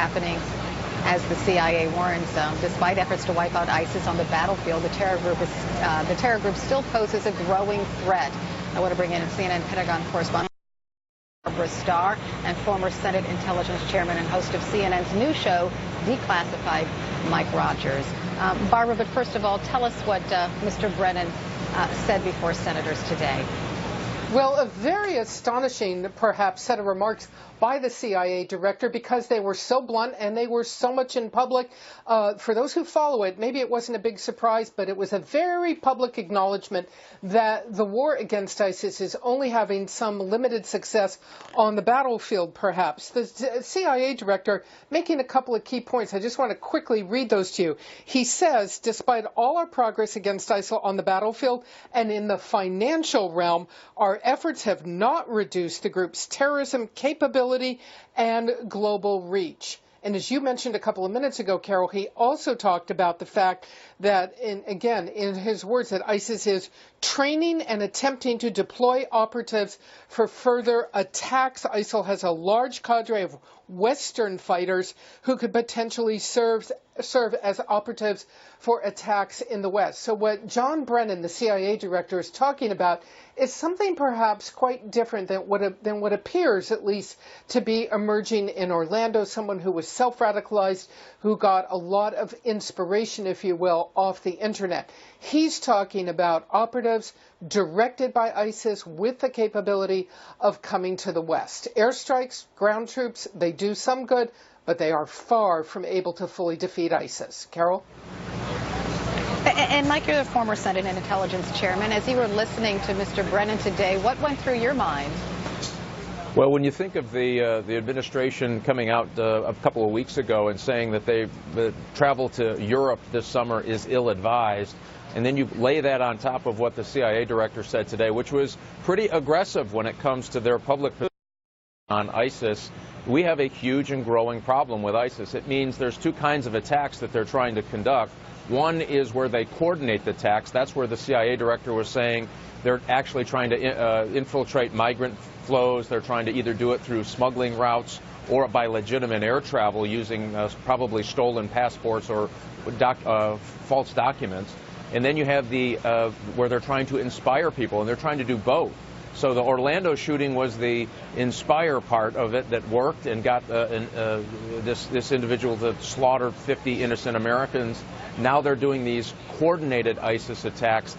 happening as the CIA warns. Despite efforts to wipe out ISIS on the battlefield, the terror group still poses a growing threat. I want to bring in CNN Pentagon correspondent Barbara Starr and former Senate Intelligence Chairman and host of CNN's new show, Declassified, Mike Rogers. Barbara, but first of all, tell us what Mr. Brennan said before senators today. Well, a very astonishing, perhaps, set of remarks by the CIA director because they were so blunt and they were so much in public. For those who follow it, maybe it wasn't a big surprise, but it was a very public acknowledgement that the war against ISIS is only having some limited success on the battlefield, perhaps. The CIA director making a couple of key points. I just want to quickly read those to you. He says, despite all our progress against ISIL on the battlefield and in the financial realm, our efforts have not reduced the group's terrorism capability and global reach. And as you mentioned a couple of minutes ago, Carol, he also talked about the fact that, in his words, that ISIS is training and attempting to deploy operatives for further attacks. ISIL has a large cadre of Western fighters who could potentially serve as operatives for attacks in the West. So what John Brennan, the CIA director, is talking about is something perhaps quite different than what appears, at least, to be emerging in Orlando, someone who was self-radicalized, who got a lot of inspiration, if you will, off the internet. He's talking about operatives directed by ISIS with the capability of coming to the West. Airstrikes, ground troops, they do some good, but they are far from able to fully defeat ISIS. Carol? And Mike, you're the former Senate and Intelligence Chairman. As you were listening to Mr. Brennan today, what went through your mind? Well, when you think of the administration coming out a couple of weeks ago and saying that the travel to Europe this summer is ill-advised, and then you lay that on top of what the CIA director said today, which was pretty aggressive when it comes to their public position on ISIS, we have a huge and growing problem with ISIS. It means there's two kinds of attacks that they're trying to conduct. One is where they coordinate the attacks. That's where the CIA director was saying they're actually trying to infiltrate migrant flows. They're trying to either do it through smuggling routes or by legitimate air travel using probably stolen passports or false documents. And then you have where they're trying to inspire people, and they're trying to do both. So the Orlando shooting was the inspire part of it that worked and got this individual to slaughter 50 innocent Americans. Now they're doing these coordinated ISIS attacks.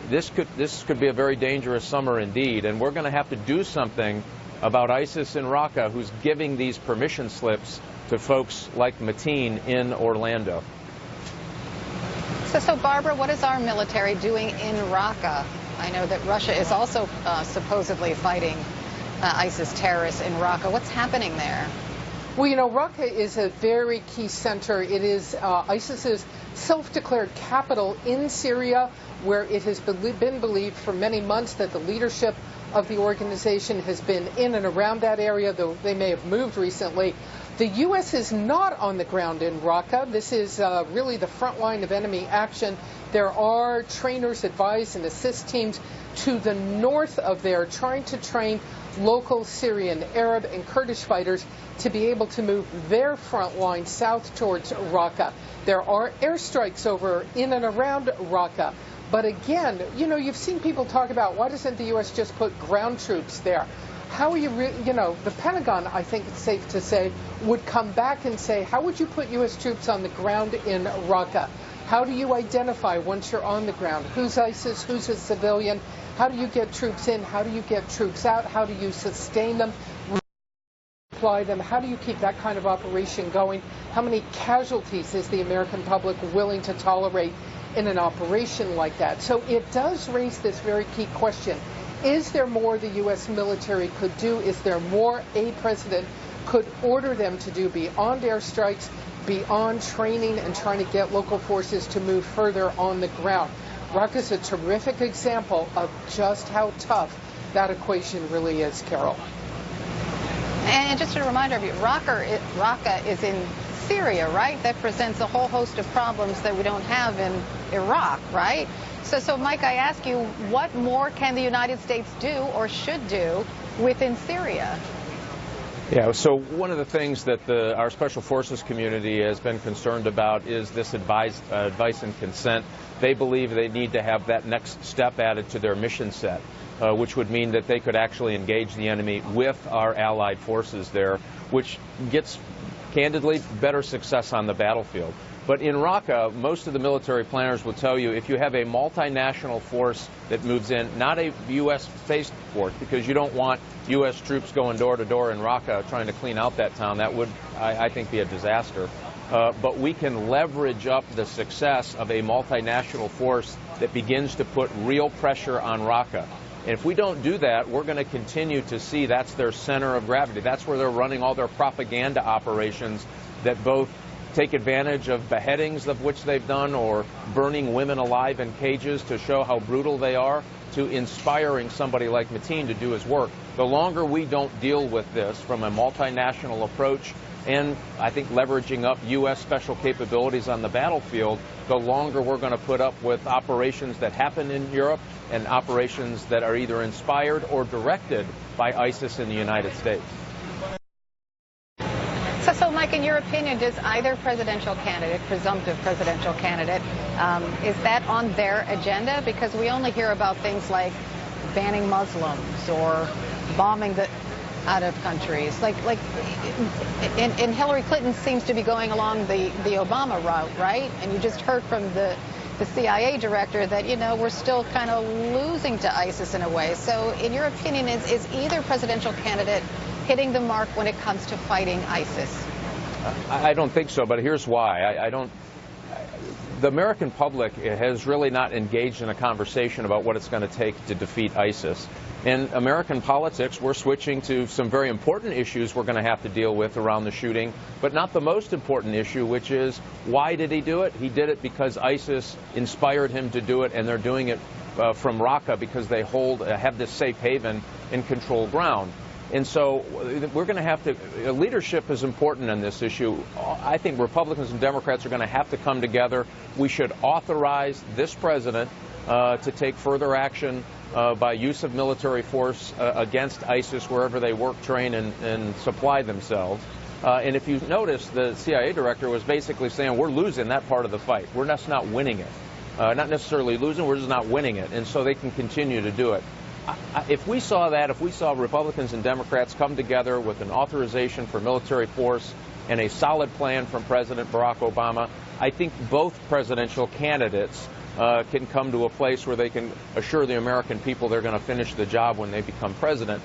This could be a very dangerous summer indeed, and we're going to have to do something about ISIS in Raqqa, who's giving these permission slips to folks like Mateen in Orlando. So Barbara, what is our military doing in Raqqa? I know that Russia is also supposedly fighting ISIS terrorists in Raqqa. What's happening there? Well, you know, Raqqa is a very key center. It is ISIS's self-declared capital in Syria, where it has been believed for many months that the leadership of the organization has been in and around that area, though they may have moved recently. The U.S. is not on the ground in Raqqa. This is really the front line of enemy action. There are trainers, advise, and assist teams to the north of there trying to train local Syrian, Arab, and Kurdish fighters to be able to move their front line south towards Raqqa. There are airstrikes over in and around Raqqa. But again, you know, you've seen people talk about why doesn't the U.S. just put ground troops there? How are you, the Pentagon, I think it's safe to say, would come back and say, how would you put U.S. troops on the ground in Raqqa? How do you identify once you're on the ground? Who's ISIS? Who's a civilian? How do you get troops in? How do you get troops out? How do you sustain them? Apply them? How do you keep that kind of operation going? How many casualties is the American public willing to tolerate in an operation like that? So it does raise this very key question. Is there more the U.S. military could do? Is there more a president could order them to do beyond airstrikes, beyond training and trying to get local forces to move further on the ground? Raqqa is a terrific example of just how tough that equation really is, Carol. And just a reminder of you, Raqqa is in Syria, right? That presents a whole host of problems that we don't have in Iraq, right? So Mike, I ask you, what more can the United States do or should do within Syria? Yeah, so one of the things that our Special Forces community has been concerned about is this advice and consent. They believe they need to have that next step added to their mission set, which would mean that they could actually engage the enemy with our allied forces there, which gets, candidly, better success on the battlefield. But in Raqqa, most of the military planners will tell you if you have a multinational force that moves in, not a U.S.-based force, because you don't want U.S. troops going door to door in Raqqa trying to clean out that town. That would, I think, be a disaster. But we can leverage up the success of a multinational force that begins to put real pressure on Raqqa. And if we don't do that, we're going to continue to see that's their center of gravity. That's where they're running all their propaganda operations that both take advantage of beheadings of which they've done or burning women alive in cages to show how brutal they are, to inspiring somebody like Mateen to do his work. The longer we don't deal with this from a multinational approach and I think leveraging up U.S. special capabilities on the battlefield, the longer we're going to put up with operations that happen in Europe and operations that are either inspired or directed by ISIS in the United States. So, Mike, in your opinion, does either presidential candidate, presumptive presidential candidate, is that on their agenda? Because we only hear about things like banning Muslims or bombing out of countries. And Hillary Clinton seems to be going along the Obama route, right? And you just heard from the CIA director that, you know, we're still kind of losing to ISIS in a way. So in your opinion, is either presidential candidate hitting the mark when it comes to fighting ISIS? I don't think so, but here's why. The American public has really not engaged in a conversation about what it's going to take to defeat ISIS. In American politics, we're switching to some very important issues we're going to have to deal with around the shooting, but not the most important issue, which is why did he do it? He did it because ISIS inspired him to do it, and they're doing it from Raqqa because they have this safe haven and controlled ground. And so we're going to have to, leadership is important on this issue. I think Republicans and Democrats are going to have to come together. We should authorize this president to take further action by use of military force against ISIS wherever they work, train, and supply themselves. And if you notice, the CIA director was basically saying we're losing that part of the fight. We're just not winning it. Not necessarily losing, we're just not winning it. And so they can continue to do it. If we saw that, if we saw Republicans and Democrats come together with an authorization for military force and a solid plan from President Barack Obama, I think both presidential candidates can come to a place where they can assure the American people they're going to finish the job when they become president.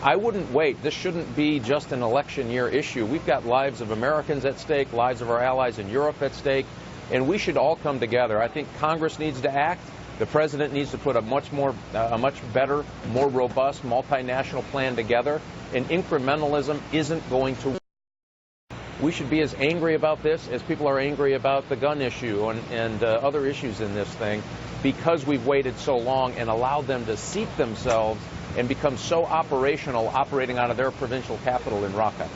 I wouldn't wait. This shouldn't be just an election year issue. We've got lives of Americans at stake, lives of our allies in Europe at stake, and we should all come together. I think Congress needs to act. The president needs to put a much better, more robust multinational plan together, and incrementalism isn't going to work. We should be as angry about this as people are angry about the gun issue and other issues in this thing, because we've waited so long and allowed them to seat themselves and become so operational, operating out of their provincial capital in Raqqa.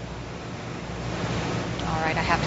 All right, I have to